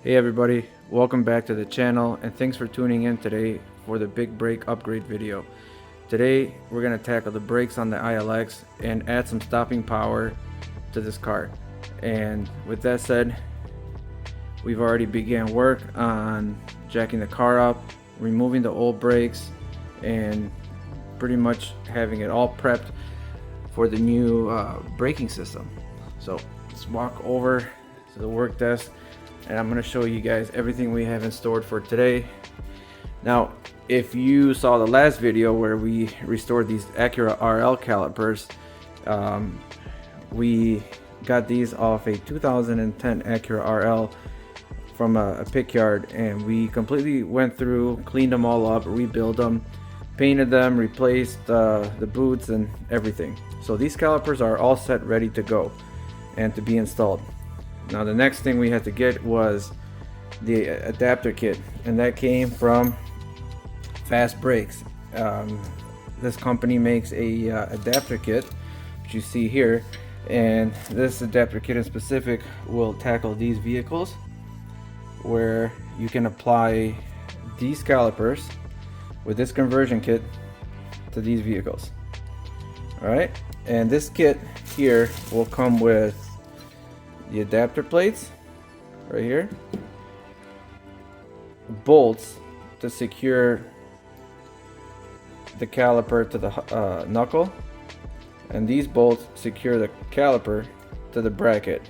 Hey everybody, welcome back to the channel and thanks for tuning in today for the big brake upgrade video. Today we're going to tackle the brakes on the ILX and add some stopping power to this car. And with that said, we've already began work on jacking the car up, removing the old brakes, and pretty much having it all prepped for the new braking system. So let's walk over to the work desk and I'm going to show you guys everything we have in store for today. Now, if you saw the last video where we restored these Acura RL calipers, we got these off a 2010 Acura RL from a pick yard, and we completely went through, cleaned them all up, rebuilt them, painted them, replaced the boots and everything. So these calipers are all set, ready to go and to be installed. Now the next thing we had to get was the adapter kit, and that came from Fast Brakes. This company makes a adapter kit, which you see here, and this adapter kit in specific will tackle these vehicles where you can apply these calipers with this conversion kit to these vehicles. Alright, and this kit here will come with the adapter plates right here, bolts to secure the caliper to the knuckle, and these bolts secure the caliper to the bracket.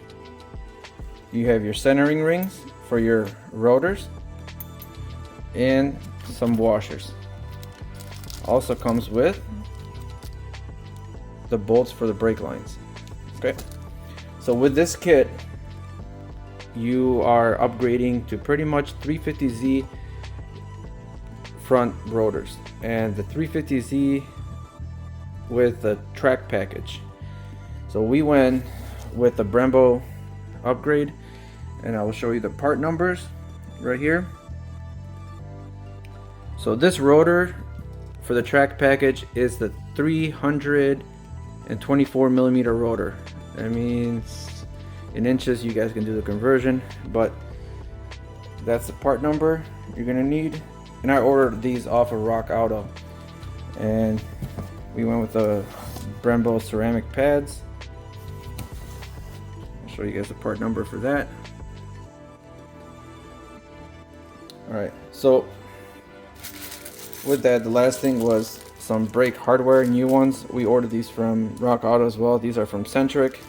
You have your centering rings for your rotors and some washers. Also comes with the bolts for the brake lines. Okay, so with this kit you are upgrading to pretty much 350Z front rotors, and the 350Z with the track package. So we went with the Brembo upgrade, and I will show you the part numbers right here. So this rotor for the track package is the 324 millimeter rotor. That means in inches, you guys can do the conversion, but that's the part number you're gonna need. And I ordered these off of Rock Auto, and we went with the Brembo ceramic pads. I'll show you guys the part number for that. Alright, so with that, the last thing was some brake hardware, new ones. We ordered these from Rock Auto as well. These are from Centric.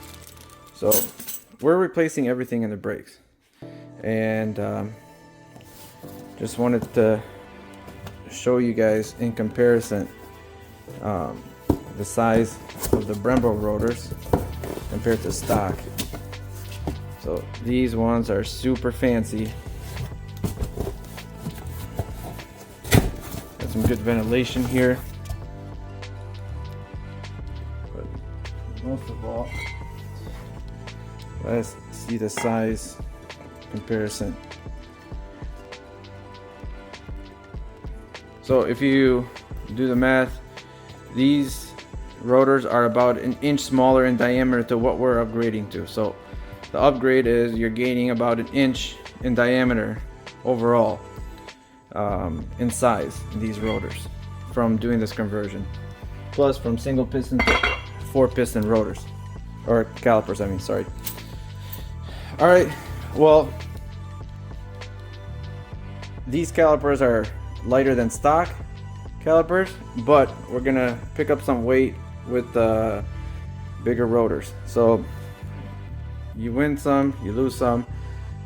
So we're replacing everything in the brakes, and just wanted to show you guys in comparison the size of the Brembo rotors compared to stock. So these ones are super fancy. Got some good ventilation here, but most of all, let's see the size comparison. So if you do the math, these rotors are about an inch smaller in diameter to what we're upgrading to. So the upgrade is you're gaining about an inch in diameter overall in size in these rotors from doing this conversion, plus from single piston to 4-piston rotors, or calipers, I mean, sorry. Alright, well, these calipers are lighter than stock calipers, but we're gonna pick up some weight with the bigger rotors. So you win some, you lose some,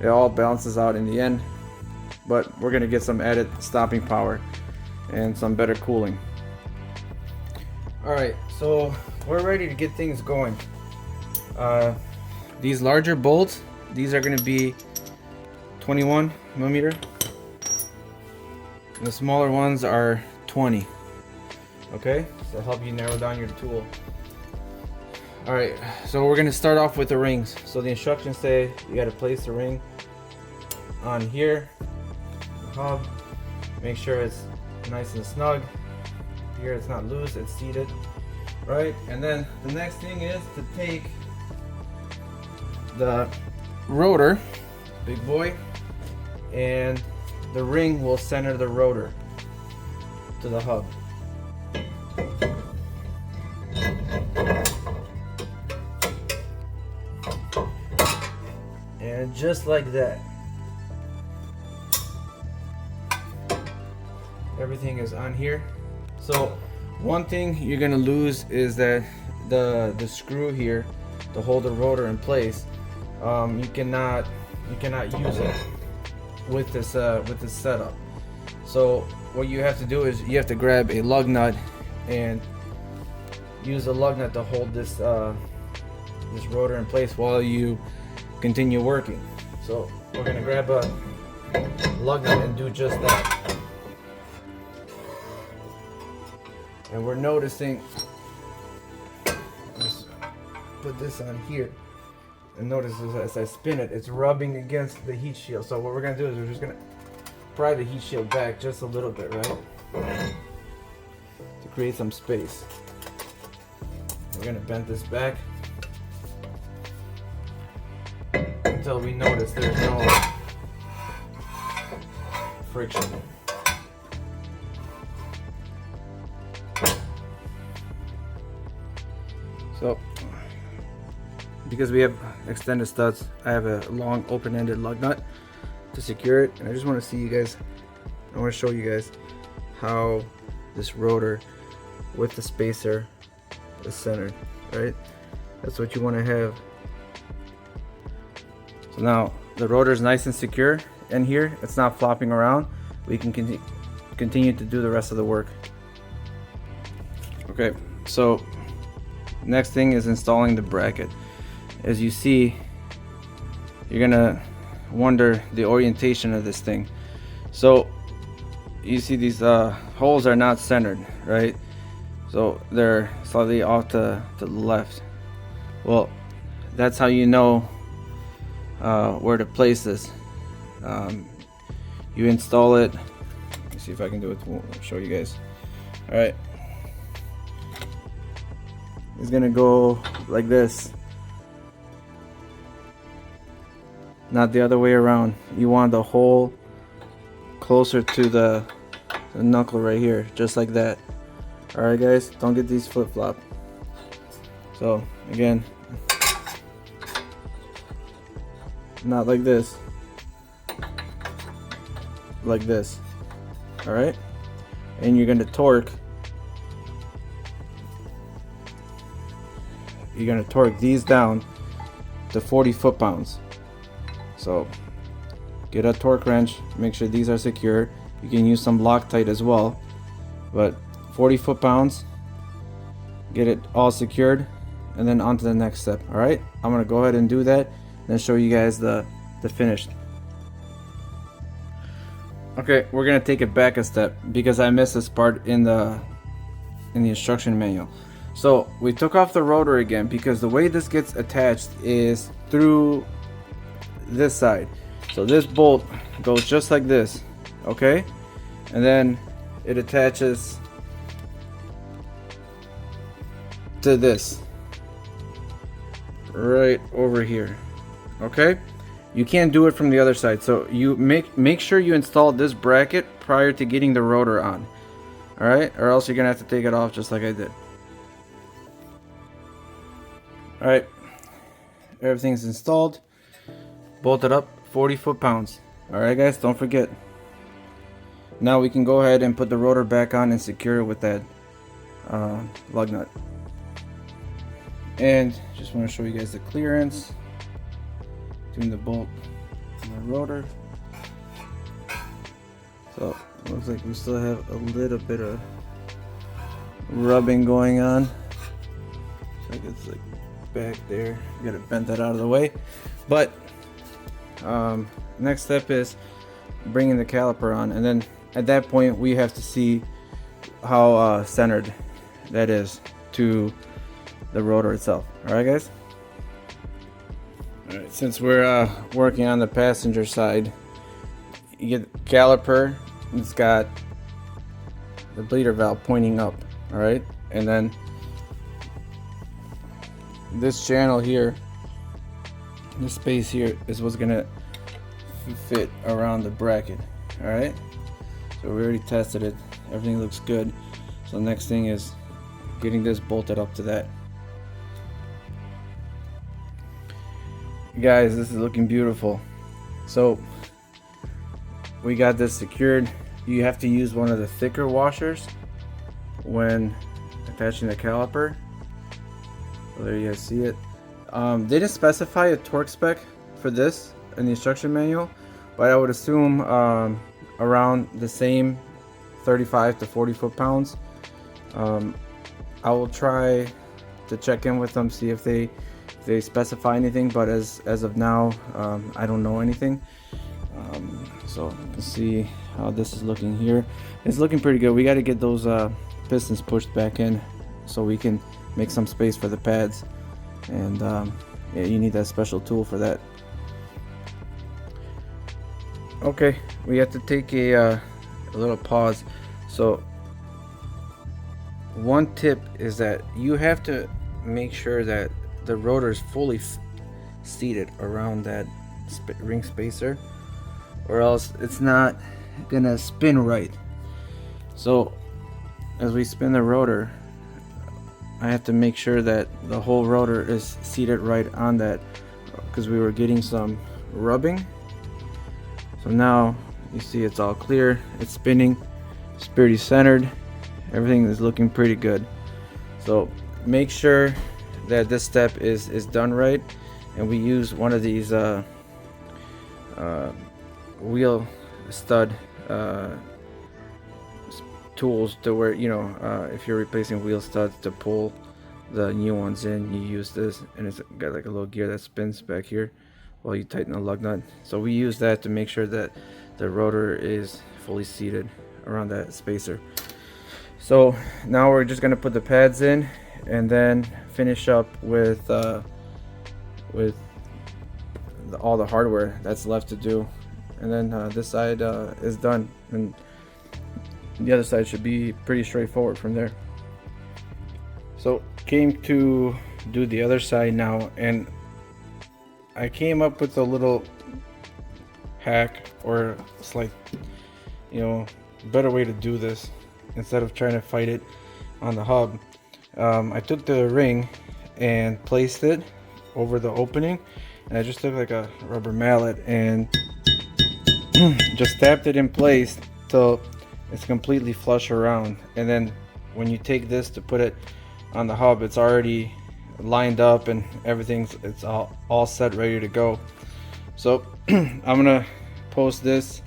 it all balances out in the end, but we're gonna get some added stopping power and some better cooling. Alright, so we're ready to get things going. These larger bolts, these are going to be 21 millimeter. The smaller ones are 20. Okay, so help you narrow down your tool. Alright, so we're going to start off with the rings. So the instructions say you got to place the ring on here, the hub. Make sure it's nice and snug. Here it's not loose, it's seated. Right, and then the next thing is to take the rotor, big boy, and the ring will center the rotor to the hub. And just like that, everything is on here. So one thing you're gonna lose is that the screw here to hold the rotor in place, you cannot use it with this setup. So what you have to do is you have to grab a lug nut and use the lug nut to hold this this rotor in place while you continue working. So we're gonna grab a lug nut and do just that. And we're noticing, let's put this on here, and notice as I spin it, it's rubbing against the heat shield. So what we're gonna do is we're just gonna pry the heat shield back just a little bit, right? To create some space. We're gonna bend this back until we notice there's no friction. So, because we have extended studs, I have a long open-ended lug nut to secure it, and I just want to see you guys, I want to show you guys how this rotor with the spacer is centered, right? That's what you want to have. So now the rotor is nice and secure in here, it's not flopping around. We can continue to do the rest of the work. Okay, so next thing is installing the bracket. As you see, you're gonna wonder the orientation of this thing. So you see these holes are not centered, right? So they're slightly off to the left. Well, that's how you know where to place this. You install it. Let me see if I can do it to show you guys. All right. It's gonna go like this, not the other way around. You want the hole closer to the knuckle right here, just like that. All right, guys, don't get these flip-flop. So again, not like this, like this. All right, and you're gonna torque. You're gonna torque these down to 40 foot-pounds. So get a torque wrench, make sure these are secure. You can use some Loctite as well, but 40 foot-pounds, get it all secured, and then on to the next step. All right, I'm gonna go ahead and do that and then show you guys the finished. Okay, we're gonna take it back a step because I missed this part in the instruction manual. So we took off the rotor again because the way this gets attached is through this side. So this bolt goes just like this, okay? And then it attaches to this right over here, okay? You can't do it from the other side. So you make sure you install this bracket prior to getting the rotor on, all right? Or else you're gonna have to take it off just like I did. All right, everything's installed, bolted up, 40 foot-pounds. All right, guys, don't forget. Now we can go ahead and put the rotor back on and secure it with that lug nut. And just want to show you guys the clearance between the bolt and the rotor. So it looks like we still have a little bit of rubbing going on. So it's like back there. You gotta bend that out of the way. But next step is bringing the caliper on, and then at that point we have to see how centered that is to the rotor itself. All right, guys. All right, since we're working on the passenger side, you get the caliper. It's got the bleeder valve pointing up. All right, and then this channel here, this space here, is what's gonna fit around the bracket. All right, so we already tested it, everything looks good. So the next thing is getting this bolted up to that. Guys, this is looking beautiful. So we got this secured. You have to use one of the thicker washers when attaching the caliper. So there you guys see it. They didn't specify a torque spec for this in the instruction manual, but I would assume around the same 35 to 40 foot-pounds. I will try to check in with them, see if they specify anything, but as of now, I don't know anything. So you can see how this is looking here. It's looking pretty good. We got to get those pistons pushed back in so we can make some space for the pads, and yeah, you need that special tool for that. Okay, we have to take a little pause. So one tip is that you have to make sure that the rotor is fully seated around that ring spacer, or else it's not gonna spin right. So as we spin the rotor, I have to make sure that the whole rotor is seated right on that, because we were getting some rubbing. So now you see it's all clear, it's spinning, it's pretty centered, everything is looking pretty good. So make sure that this step is done right, and we use one of these wheel stud tools to where, you know, if you're replacing wheel studs to pull the new ones in, you use this, and it's got like a little gear that spins back here while you tighten the lug nut. So we use that to make sure that the rotor is fully seated around that spacer. So now we're just gonna put the pads in and then finish up with all the hardware that's left to do, and then this side is done, and the other side should be pretty straightforward from there. So came to do the other side now, and I came up with a little hack, or it's like, you know, better way to do this instead of trying to fight it on the hub. I took the ring and placed it over the opening, and I just took like a rubber mallet and just tapped it in place till it's completely flush around. And then when you take this to put it on the hub, it's already lined up and it's all set, ready to go. So I'm gonna post this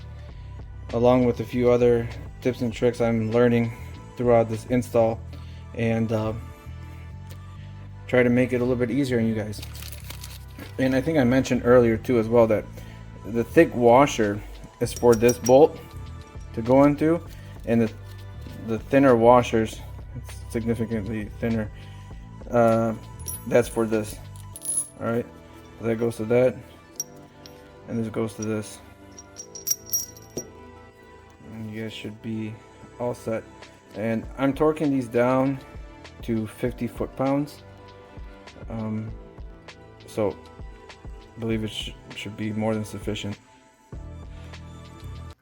along with a few other tips and tricks I'm learning throughout this install, and try to make it a little bit easier on you guys. And I think I mentioned earlier too as well that the thick washer is for this bolt to go into, and the thinner washers, it's significantly thinner, that's for this. All right, so that goes to that, and this goes to this, and you guys should be all set. And I'm torquing these down to 50 foot-pounds, so I believe it should be more than sufficient.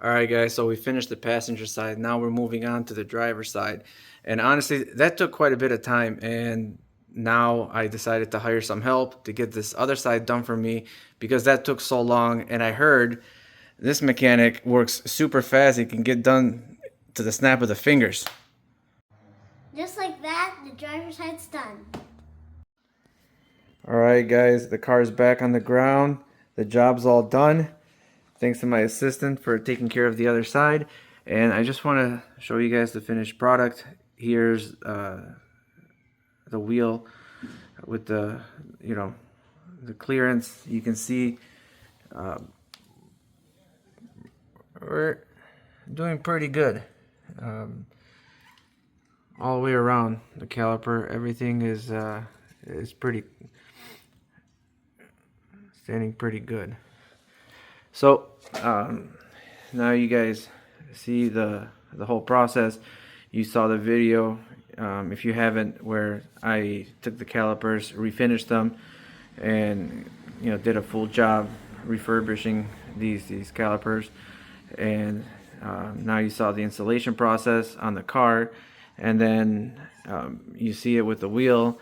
Alright guys, so we finished the passenger side. Now we're moving on to the driver's side, and honestly that took quite a bit of time, and now I decided to hire some help to get this other side done for me, because that took so long. And I heard this mechanic works super fast. He can get done to the snap of the fingers. Just like that, the driver's side's done. Alright guys, the car's back on the ground. The job's all done. Thanks to my assistant for taking care of the other side. And I just want to show you guys the finished product. Here's the wheel with the, you know, the clearance. You can see we're doing pretty good. All the way around the caliper, everything is pretty standing pretty good. So now you guys see the whole process. You saw the video, if you haven't, where I took the calipers, refinished them, and, you know, did a full job refurbishing these calipers. And now you saw the installation process on the car, and then you see it with the wheel,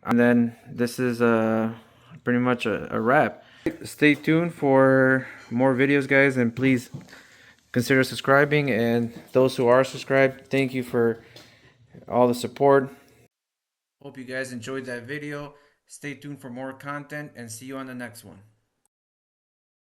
and then this is pretty much a wrap. Stay tuned for more videos, guys, and please consider subscribing. And those who are subscribed, thank you for all the support. Hope you guys enjoyed that video. Stay tuned for more content, and see you on the next one.